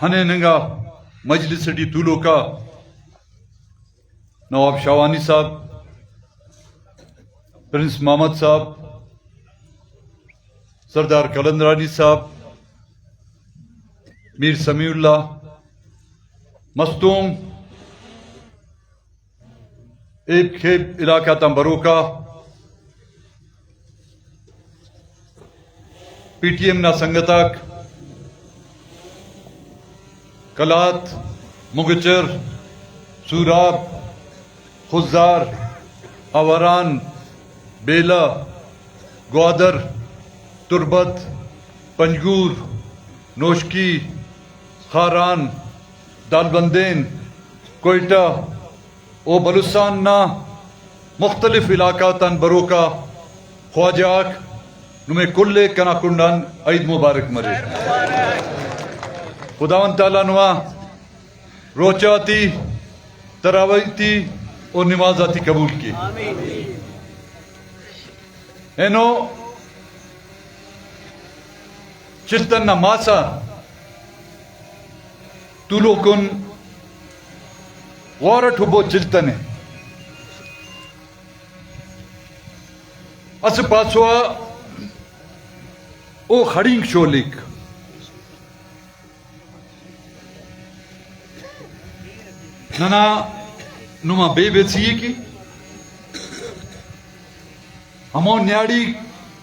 ہنے ننگا مجلس ڈی طولو کا نواب شاوانی صاحب، پرنس محمد صاحب، سردار کلندرانی صاحب، میر سمیع اللہ مستوم ایک کھیب علاقہ تمبروکا پی ٹی ایم نا سنگتاک کلات مگچر سوراب خزار آوران بیلا گوادر تربت پنجگور نوشکی خاران دالبندین کوئٹہ او بلوچستان نا مختلف علاقہ تن بروکا خواجاک نمیں کلے کنا کنڈان عید مبارک مرے خداوند تعالیٰ نوا روچاتی تراویتی اور نمازاتی قبول کی اینو چلتن نا ماسا طولو کن وارٹ ہو بو چلتن ہے اس پاسوا او خڑینگ شولک ننا نما بے بیسیے کی ہمو نیاڑی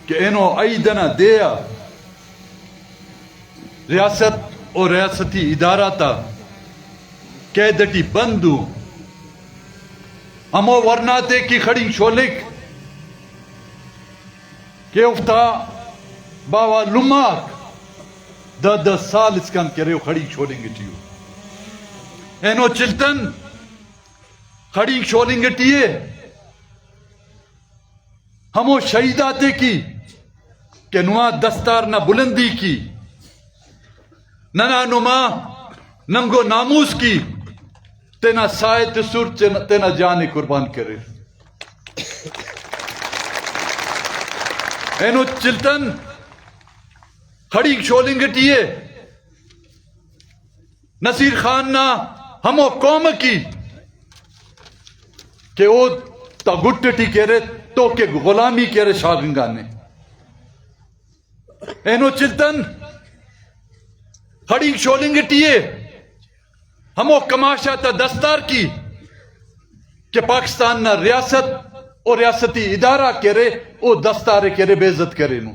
کہ اینو ایدنا دیا ریاست اور ریاستی ادارہ تا قیدٹی بندو ہمو ورناتے کی کھڑی شولک کہ افتا باوا لماک 10 سال اس کن کرے کھڑی شولنگ ٹیو اینو چلتن کھڑی شولنگ ٹیے ہمو شہیداتے کی کہ نوا دستار نہ بلندی کی ننا نما ننگو ناموس کی تینا سائے تسور تینا جانے قربان کرے اینو چلتن کھڑی شولنگ ٹیے نصیر خان نا ہمو قوم کی کہ او تا گٹٹی کہرے تو کہ غلامی کہرے شاگنگانے اینو چلتن کھڑی شولنگ ٹیے ہمو کماشا تا دستار کی کہ پاکستان نا ریاست اور ریاستی ادارہ کرے او دستار کرے بے عزت کرے نو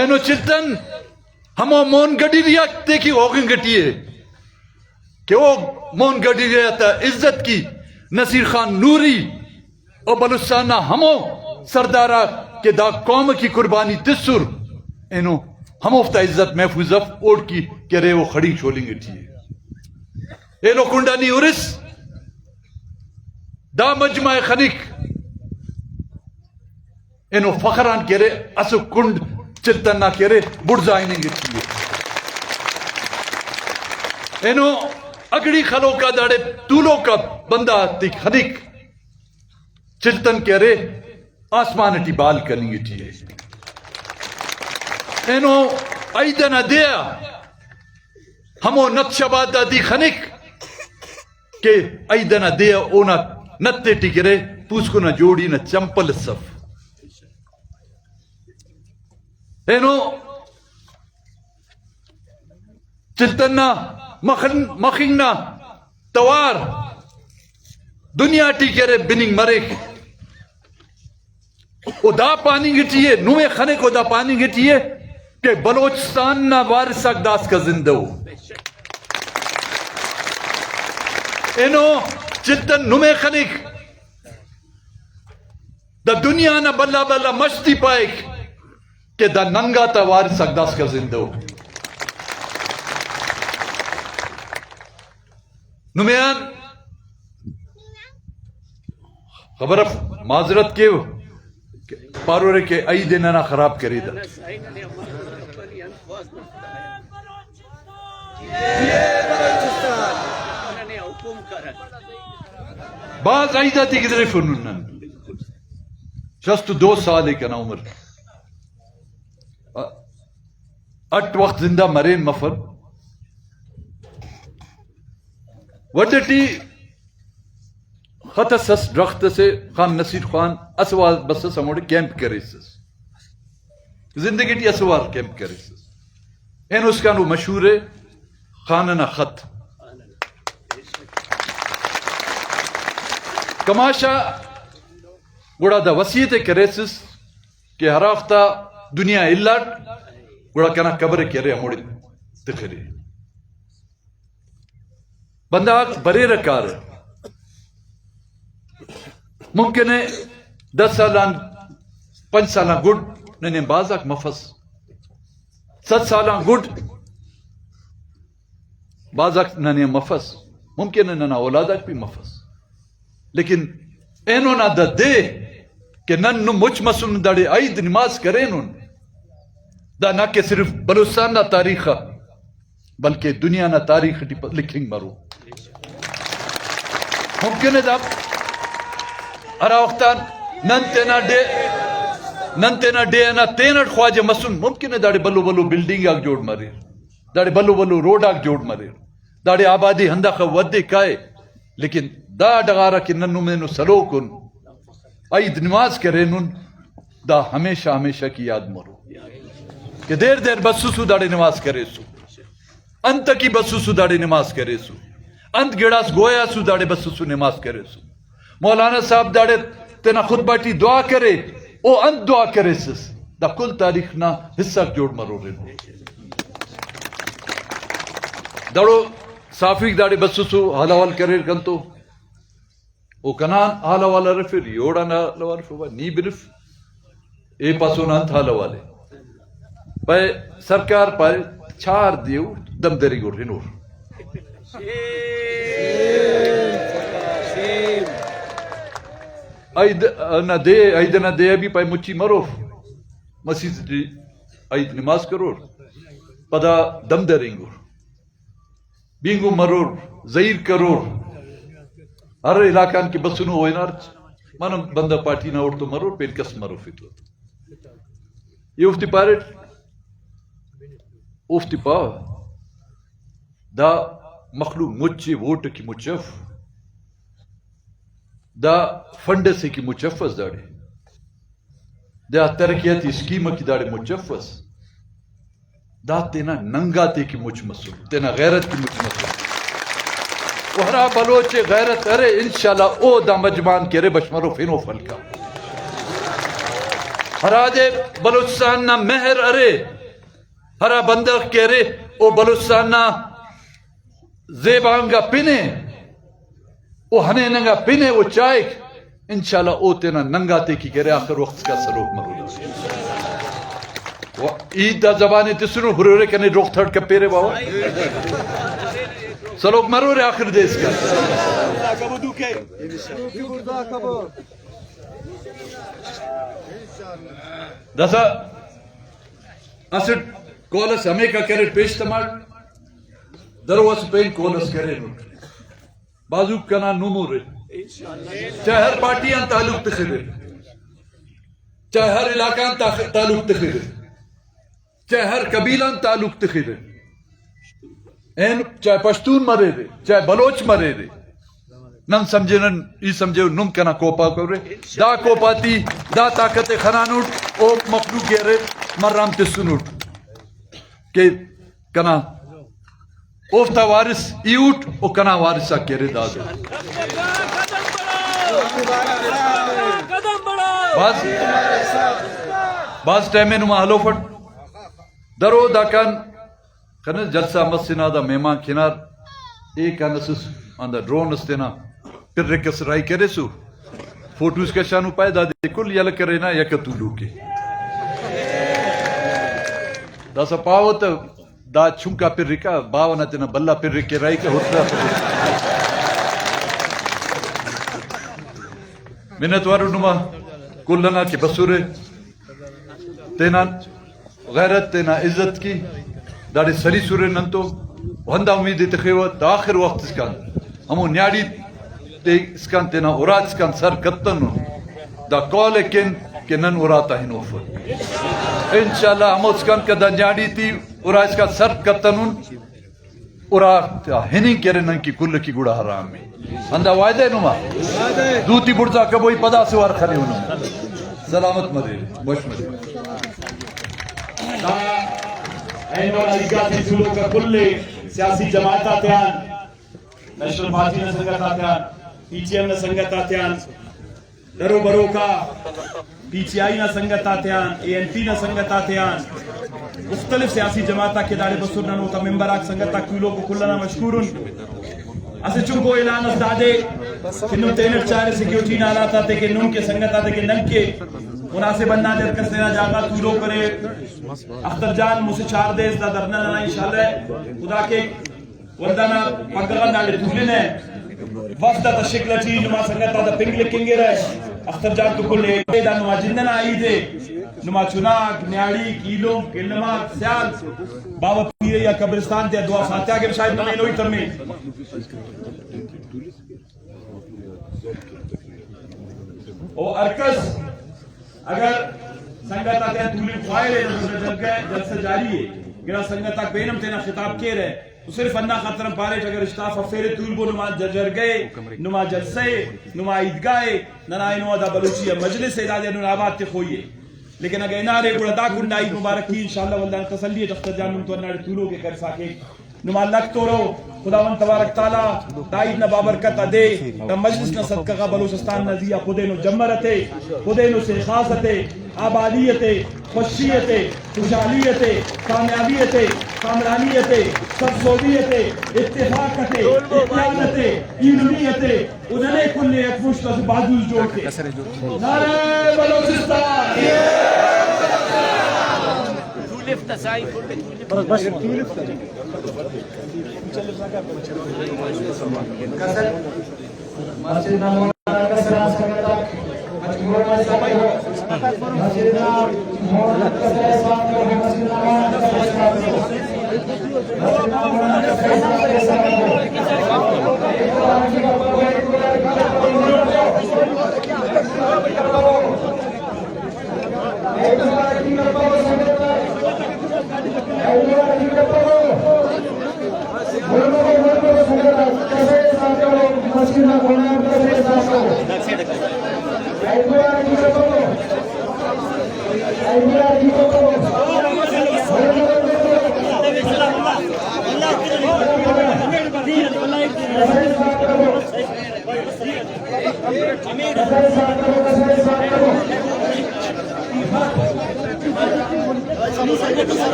اینو چلتن ہمو مون گڑی ریاکتے کی ہوگن گٹیے کہ او مون گڑی ریاکتا عزت کی نصیر خان نوری او بلوچستان نا ہمو سردارہ کہ دا قوم کی قربانی تسر اینو ہم افتا عزت محفوظ اوڑ کی کرے وہ کھڑی شولنگ ٹیے اینو کنڈانی ارس دا مجمع خنک اینو فخران کرے اسو کنڈ چلتن نہ کرے بڑزائننگ ٹیے اینو اگڑی خلو کا داڑے طولو کا بندہ تی خنک چلتن کرے آسمان ٹی بال کرنی ٹیے اینو ایدنا دیا ہمو نت شبادا دی خنک کہ ایدنا دیا اونا نتے ٹکرے پوس کو نہ جوڑی نہ چمپل صف اینو چلتنا مخنگنا توار دنیا ٹکرے بننگ مرک او دا پانی گٹیے نوے خنے کو دا پانی گٹیے کہ بلوچستان نا وارث اقداس کا زندہ ہو اینو چلتن نمے خنک دا دنیا نا بلا بلا مشتی پائک کہ دا ننگا تا وارث اقداس کا زندہ ہو نمیان خبر معذرت کے پارورے کے ای دینا نا خراب کری دا بعض آئیدہ تھی کدھر فنونن شست 2 سال ہے کنا عمر اٹ وقت زندہ مرین مفر وڈٹی خطسس درخت سے خان نصیر خان اسوال بس سموڑے کیمپ کریسس زندگی ٹی اسوال کیمپ کریسس این اس کا نو مشہور ہے خاننا خط کماشا گوڑا دا وسیعت کریسس کہ ہر وقتا دنیا اللہ گوڑا کنا قبر کرے ہموڑی تخری بندہ برے رکار ممکن ہے 10 سالان 5 سالان گڑ ننے بازاک مفس 7 سالان گڑ بازاک ننے مفس ممکن ہے ننا اولاداک بھی مفس لیکن اینو نا دا دے کہ نن نو مچ مسن داڑے عید نماز کریں نن دا نہ کہ صرف بلوچستان نا تاریخ بلکہ دنیا نا تاریخ لکھیں مرو ممکن ہے دا ارا وقتان نن تینا ڈے انا تینٹ خواجہ مسن ممکن ہے داڑے بلو بلو بلڈنگ آگ جوڑ مریر داڑے بلو بلو روڈ آگ جوڑ مریر داڑے آبادی ہندہ ودے کائے لیکن دا ڈغارا کہ ننو میں نو سلو کن عید نماز کرے نن دا ہمیشہ ہمیشہ کی یاد مرو کہ دیر دیر بسوسو داڑے نماز کرے سو انت کی بسوسو داڑے نماز کرے سو انت گڑاس گویا سو داڑے بسوسو نماز کرے سو مولانا صاحب داڑے تینا خطبہ ٹی دعا کرے او انت دعا کرے سس دا کل تاریخ نا حصہ جوڑ مرو رہے داڑو صافی داڑے بسوسو حالوال کرے کنتو او کنان حالوالا رفر یوڑا نا حالوال رفر نی برف اے پاسو نانت حالوالے پائے سرکار پائے چھار دیو دم دری گور ہنور عید نہ دے ابھی پائے مچی مروف مسیح جی عید نماز کرور پدا دم درینگور بینگو مرور زہیر کرور ہر علاقان کی بسنو ہوئنار مانم بندہ پارٹی نہ اٹھ تو مرور پین کس مروف ہی تو یہ افتی پارٹ افتی پا دا مخلوق مچی ووٹ کی مچف دا فنڈ سے کی مچفس داڑے دا ترقیاتی اسکیم کی داڑے مچفس دا تینا ننگاتے کی مچ مسو تینا غیرت کی مچ مسو وہرا بلوچ غیرت ارے انشاءاللہ او دا مجمان کرے بشمرو فینو فلکا ہرا دے بلوچستان نا مہر ارے ہرا بندق کرے او بلوچستان نا زیبانگا پینے او ہنے ننگا پینے وہ چائے انشاءاللہ او تینا ننگاتے کی کرے آخر وقت کا سلوک مرو عید دا زبانے تسنو ہرورے کنے روک تھڑ کا پیرے باو سلوک مرو رے آخر دے اس کا دسا اسٹ کولس ہمیں کا کرے پیش تمار درواز پین کولس کرے نوٹ بازو کنا نمور ہے چاہے ہر پارٹیاں تعلق تخیر چاہے ہر علاقان تعلق تخیر چاہے ہر قبیلان تعلق تخیر چاہے پشتون مرے رے چاہے بلوچ مرے رے نم سمجھے ای سمجھے نم کنا کوپا کرے دا کوپاتی دا طاقت خنانوٹ او مخلوق گرے مرام تسنوٹ کہ کنا اوفتا وارث ایوٹ او کنا وارثا کرے دادو باز ٹائمیں نما حلو فٹ درو دا کان خنس جلسہ مسنا دا مہمان کنار ایک انسس اندر ڈرون استینا پھر رکس رائی کرے سو فوٹوز کا شانو پائے دا دے کل یل کرے نا یکتو لوکے دا سا پاو تا دا چھنکا پھر رکا باونا تینا بلا پھر رکے رائی کا ہوتا منت وارو نما کلنا کے بسورے تینا غیرت تینا عزت کی داڑے سری سورے ننتو وندہ امیدی تخیوت دا آخر وقت اس کان ہمو نیاڑی اس کان تینا اراد اس کان سر کتن دا کول کن کہ نن اراتا ہی نوفر انشاءاللہ ہم اس کن کا دنجاڑی تھی اور اس کا سرد کتنون اور ہنی کرنن کی کل کی گڑا حرام میں اندہ وعدے نما دوتی بڑتا کبوئی پدا سوار کھلے ہونا سلامت مرے بوش مرے اینوال علیگاتی جلو کا کل سیاسی جماعت آتیان نیشنل پارٹی نے سنگت آتیان پی ٹی ایم نے سنگت آتیان درو برو کا پی ٹی آئی نے سنگت آتیان اے این پی نے سنگت آتیان مختلف سیاسی جماعتہ کے دارے بسرنا نوتا ممبر آگ سنگتہ کیلو کو کلنا مشکورن اسے چونکو اعلان اس دادے کہ نم تینٹ چارے سیکیورٹی نالات آتے کہ نم کے سنگت آتے کہ نم کے مناسب انہ در کس دینا جاگا کیلو کرے اختر جان مجھے چار دے اس دا درنا لنا انشاءاللہ خدا کے وردانا پگرغن نالے دھولن ہے وفدہ تا شکلٹی نما سنگتہ دا پنگ لکنگے رہے اختر جان تو کلے دا نما جندن آئی دے نما چناک نیاڑی کیلو کلمات سیال بابا پیرے یا قبرستان دے دعا فاتحہ کے شاید نمیں نوئی ترمیں او ارکس اگر سنگت آتے ہیں تولی خواہر ہے جلسہ جاری ہے گرہ سنگت آک بینم تینا خطاب کے رہے تو صرف انہ خطرم پارے اگر اشتاف افیر طول بو نما جرجر گئے نما جلسے نما عیدگاہ ننائی نوا دا بلوچی مجلس ادادے ننابات تے خوئیے لیکن اگر انارے گوڑا دا کنڈا عید مبارک کی انشاءاللہ واللہ تسلی تختر جان منتو انارے طولو کے کر ساکے نما لگ تو رو خداوند تبارک تعالی دائید نہ بابرکت دے نہ مجلس نہ صدقہ بلوچستان نزیہ خودے نو جمرتے خودے نو سے خاصتے آبادیتے خوشیتے خوشحالیتے کامیابیتے کامرانیتے سب سوبیتے اتفاقتے اتحادتے ایمنیتے انہنے کل نے ایک فشتہ سے بازوز جوڑتے نعرہ بلوچستان